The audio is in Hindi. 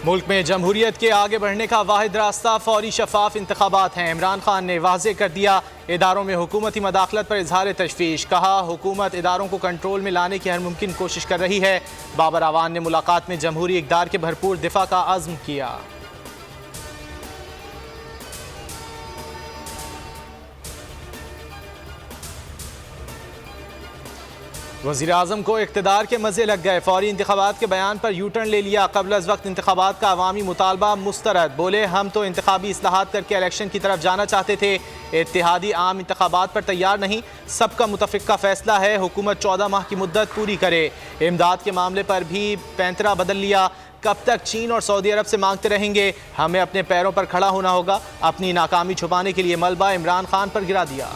मुल्क में जमहूरियत के आगे बढ़ने का वाहिद रास्ता फौरी शफाफ इंतखाबात हैं। इमरान खान ने वाज़े कर दिया, इदारों में हुकूमती मदाखलत पर इजहार तशवीश। कहा, हुकूमत इदारों को कंट्रोल में लाने की हर मुमकिन कोशिश कर रही है। बाबर आवान ने मुलाकात में जमहूरी इक़दार के भरपूर दिफा का अज़्म किया। वज़ीर आज़म को इक़्तिदार के मज़े लग गए, फौरी इंतखाबात के बयान पर यू टर्न ले लिया। क़ब्ल अज़ वक्त इंतखाबात का अवामी मुतालबा मुस्तरद। बोले, हम तो इंतखाबी इस्लाहात करके इलेक्शन की तरफ जाना चाहते थे, इत्तेहादी आम इंतखाबात पर तैयार नहीं। सबका मुतफ़िक़ा फ़ैसला है, हुकूमत 14 माह की मुद्दत पूरी करे। इमदाद के मामले पर भी पैंतरा बदल लिया। कब तक चीन और सऊदी अरब से मांगते रहेंगे? हमें अपने पैरों पर खड़ा होना होगा। अपनी नाकामी छुपाने के लिए मलबा इमरान खान पर गिरा दिया।